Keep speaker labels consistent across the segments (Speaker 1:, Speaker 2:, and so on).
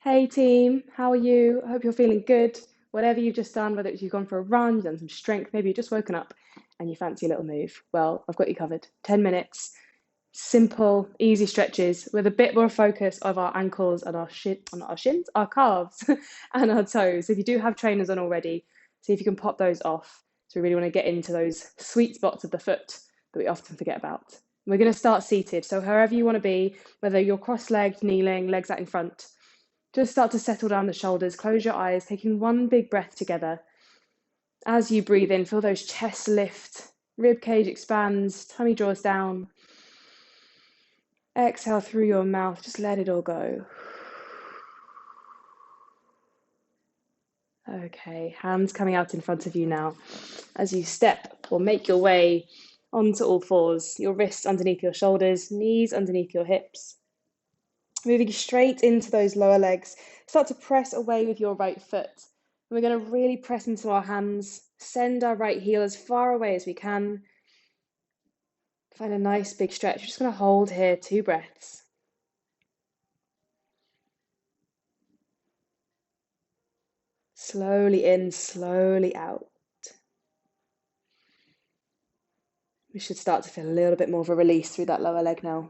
Speaker 1: Hey team, how are you? I hope you're feeling good. Whatever you've just done, whether it's you've gone for a run, you've done some strength, maybe you've just woken up and you fancy a little move. Well, I've got you covered. 10 minutes, simple, easy stretches with a bit more focus of our ankles and not our shins, our calves and our toes. If you do have trainers on already, see if you can pop those off. So we really want to get into those sweet spots of the foot that we often forget about. We're going to start seated. So however you want to be, whether you're cross-legged, kneeling, legs out in front, just start to settle down the shoulders, close your eyes, taking one big breath together. As you breathe in, feel those chests lift, rib cage expands, tummy draws down. Exhale through your mouth, just let it all go. Okay, hands coming out in front of you now. As you step or make your way onto all fours, your wrists underneath your shoulders, knees underneath your hips. Moving straight into those lower legs, start to press away with your right foot. And we're going to really press into our hands, send our right heel as far away as we can. Find a nice big stretch. We're just going to hold here 2 breaths. Slowly in, slowly out. We should start to feel a little bit more of a release through that lower leg now.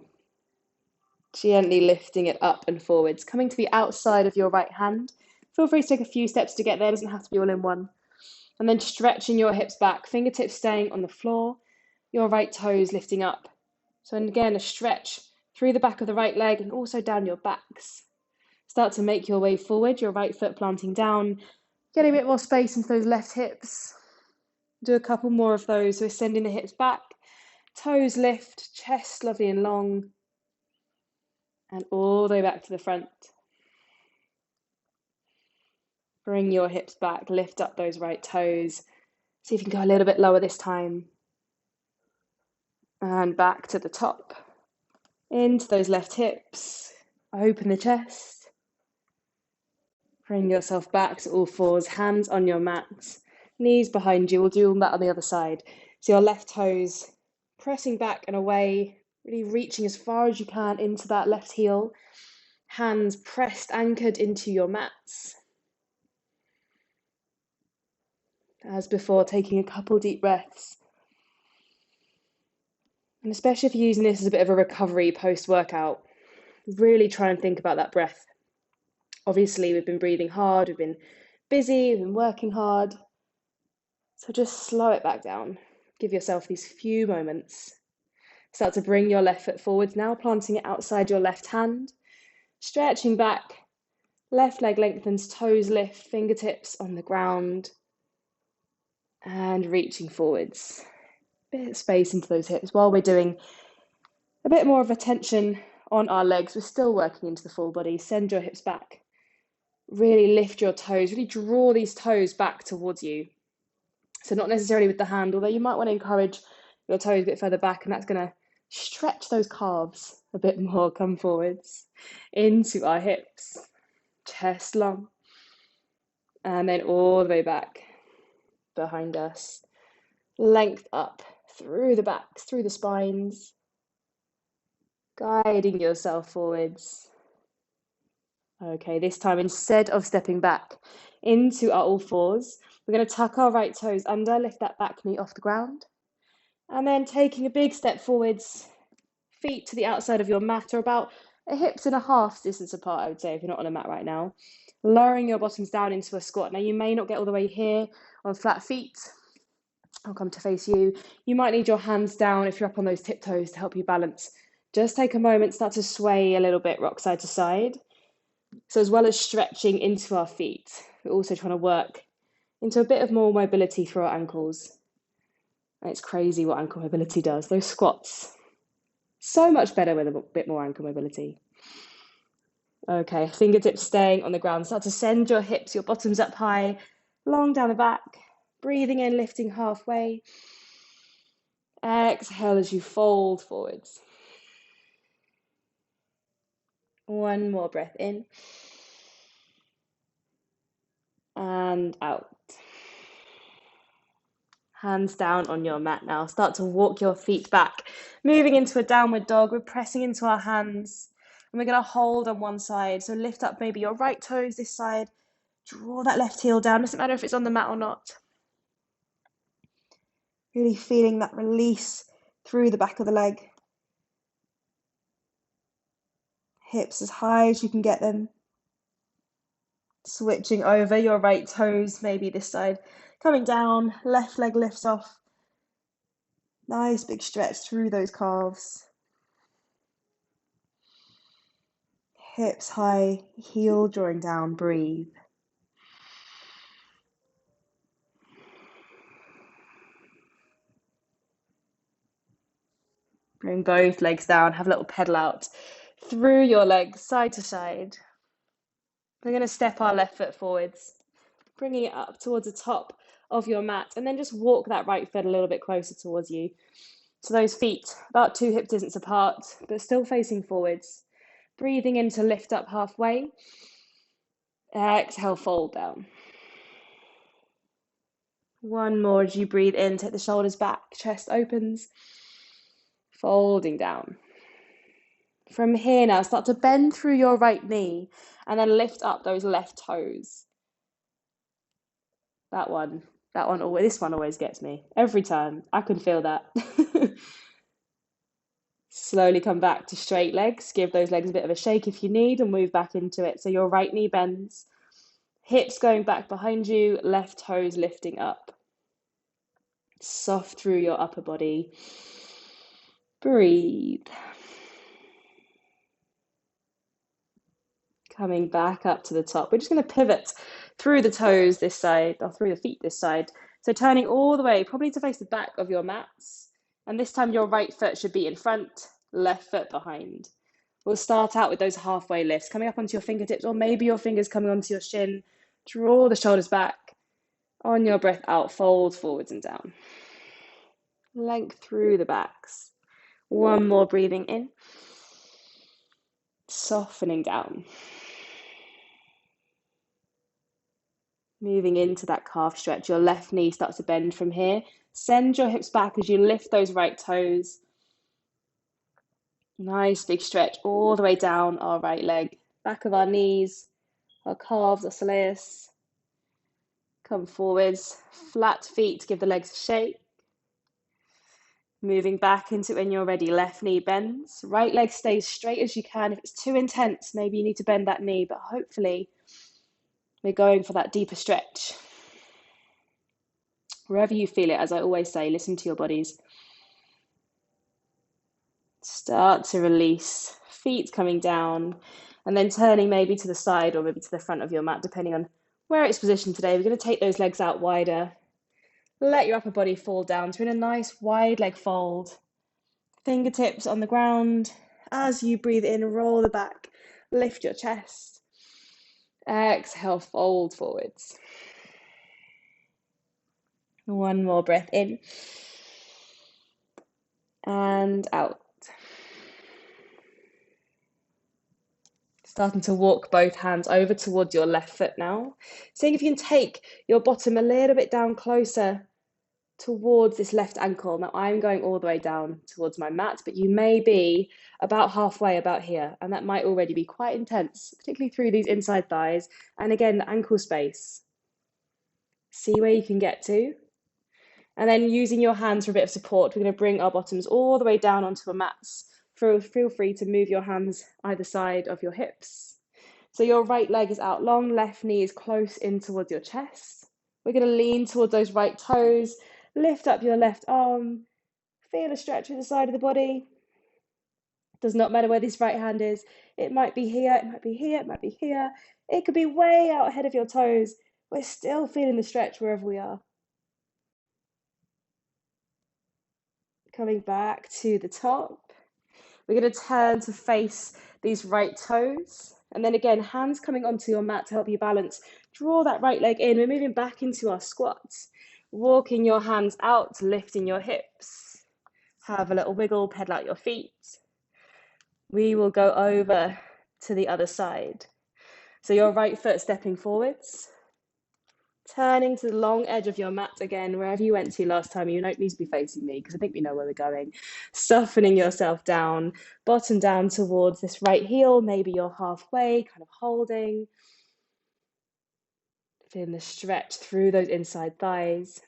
Speaker 1: Gently lifting it up and forwards, coming to the outside of your right hand. Feel free to take a few steps to get there, it doesn't have to be all in one. And then stretching your hips back, fingertips staying on the floor, your right toes lifting up. So again, a stretch through the back of the right leg and also down your backs. Start to make your way forward, your right foot planting down, getting a bit more space into those left hips. Do a couple more of those, so sending the hips back, toes lift, chest lovely and long, and all the way back to the front. Bring your hips back, lift up those right toes. See if you can go a little bit lower this time. And back to the top. Into those left hips. Open the chest. Bring yourself back to all fours, hands on your mat. Knees behind you. We'll do all that on the other side. So your left toes pressing back and away, really reaching as far as you can into that left heel. Hands pressed, anchored into your mats. As before, taking a couple deep breaths. And especially if you're using this as a bit of a recovery post-workout, really try and think about that breath. Obviously, we've been breathing hard, we've been busy, we've been working hard. So just slow it back down. Give yourself these few moments. Start to bring your left foot forwards now, planting it outside your left hand. Stretching back, left leg lengthens, toes lift, fingertips on the ground. And reaching forwards. Bit of space into those hips while we're doing a bit more of a tension on our legs. We're still working into the full body. Send your hips back. Really lift your toes. Really draw these toes back towards you. So not necessarily with the hand, although you might want to encourage your toes a bit further back, and that's going to stretch those calves a bit more. Come forwards into our hips. Chest long. And then all the way back behind us. Length up through the backs, through the spines. Guiding yourself forwards. Okay, this time instead of stepping back into our all fours, we're going to tuck our right toes under, lift that back knee off the ground. And then taking a big step forwards, feet to the outside of your mat, or about a hips and a half distance apart, I would say, if you're not on a mat right now. Lowering your bottoms down into a squat. Now, you may not get all the way here on flat feet. I'll come to face you. You might need your hands down if you're up on those tiptoes to help you balance. Just take a moment, start to sway a little bit, rock side to side. So as well as stretching into our feet, we're also trying to work into a bit of more mobility through our ankles. And it's crazy what ankle mobility does. Those squats, so much better with a bit more ankle mobility. Okay, fingertips staying on the ground. Start to send your hips, your bottoms up high, long down the back. Breathing in, lifting halfway. Exhale as you fold forwards. One more breath in. And out. Hands down on your mat now. Start to walk your feet back. Moving into a downward dog. We're pressing into our hands. And we're going to hold on one side. So lift up maybe your right toes this side. Draw that left heel down. Doesn't matter if it's on the mat or not. Really feeling that release through the back of the leg. Hips as high as you can get them. Switching over your right toes, maybe this side. Coming down, left leg lifts off. Nice big stretch through those calves. Hips high, heel drawing down, breathe. Bring both legs down, have a little pedal out through your legs, side to side. We're going to step our left foot forwards, bringing it up towards the top of your mat, and then just walk that right foot a little bit closer towards you. So those feet about 2 hip distance apart, but still facing forwards. Breathing in to lift up halfway. Exhale, fold down. One more as you breathe in, take the shoulders back, chest opens. Folding down. From here now, start to bend through your right knee and then lift up those left toes. This one always gets me. Every time, I can feel that. Slowly come back to straight legs. Give those legs a bit of a shake if you need and move back into it. So your right knee bends. Hips going back behind you, left toes lifting up. Soft through your upper body. Breathe. Coming back up to the top. We're just going to pivot through the toes this side, or through the feet this side. So turning all the way, probably to face the back of your mats. And this time your right foot should be in front, left foot behind. We'll start out with those halfway lifts, coming up onto your fingertips, or maybe your fingers coming onto your shin. Draw the shoulders back. On your breath out, fold forwards and down. Length through the backs. One more breathing in. Softening down. Moving into that calf stretch, your left knee starts to bend from here. Send your hips back as you lift those right toes. Nice big stretch all the way down our right leg. Back of our knees, our calves, our soleus. Come forwards, flat feet, give the legs a shake. Moving back into when you're ready, left knee bends. Right leg stays straight as you can. If it's too intense, maybe you need to bend that knee, but hopefully we're going for that deeper stretch. Wherever you feel it, as I always say, listen to your bodies. Start to release, feet coming down, and then turning maybe to the side or maybe to the front of your mat, depending on where it's positioned today. We're going to take those legs out wider. Let your upper body fall down. So in a nice wide leg fold. Fingertips on the ground. As you breathe in, roll the back, lift your chest. Exhale, fold forwards. One more breath in and out. Starting to walk both hands over towards your left foot now. Seeing if you can take your bottom a little bit down closer towards this left ankle. Now I'm going all the way down towards my mat, but you may be about halfway about here, and that might already be quite intense, particularly through these inside thighs. And again, the ankle space. See where you can get to. And then using your hands for a bit of support, we're going to bring our bottoms all the way down onto our mats. Feel free to move your hands either side of your hips. So your right leg is out long, left knee is close in towards your chest. We're going to lean towards those right toes, lift up your left arm, feel a stretch through the side of the body. Does not matter where this right hand is. It might be here, it might be here, it might be here. It could be way out ahead of your toes. We're still feeling the stretch wherever we are. Coming back to the top. We're going to turn to face these right toes. And then again, hands coming onto your mat to help you balance. Draw that right leg in. We're moving back into our squats. Walking your hands out, lifting your hips. Have a little wiggle, pedal out your feet. We will go over to the other side. So your right foot stepping forwards. Turning to the long edge of your mat again, wherever you went to last time. You don't need to be facing me because I think we know where we're going. Softening yourself down, bottom down towards this right heel. Maybe you're halfway, kind of holding. Feeling the stretch through those inside thighs.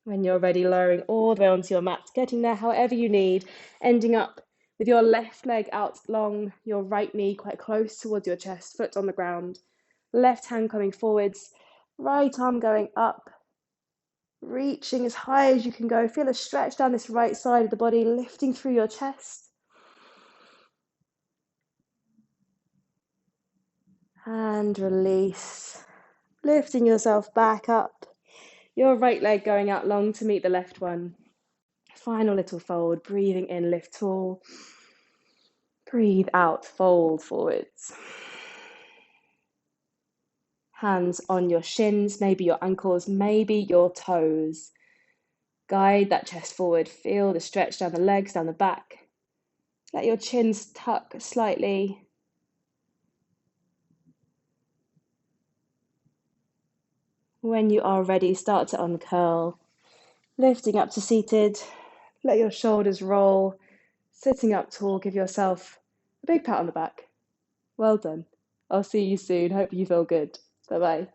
Speaker 1: When you're ready, lowering all the way onto your mat, getting there however you need, ending up with your left leg out long, your right knee quite close towards your chest, foot on the ground, left hand coming forwards, right arm going up, reaching as high as you can go. Feel a stretch down this right side of the body, lifting through your chest. And release, lifting yourself back up. Your right leg going out long to meet the left one. Final little fold, breathing in, lift tall. Breathe out, fold forwards. Hands on your shins, maybe your ankles, maybe your toes. Guide that chest forward. Feel the stretch down the legs, down the back. Let your chins tuck slightly. When you are ready, start to uncurl. Lifting up to seated. Let your shoulders roll. Sitting up tall, give yourself a big pat on the back. Well done. I'll see you soon. Hope you feel good. Bye-bye.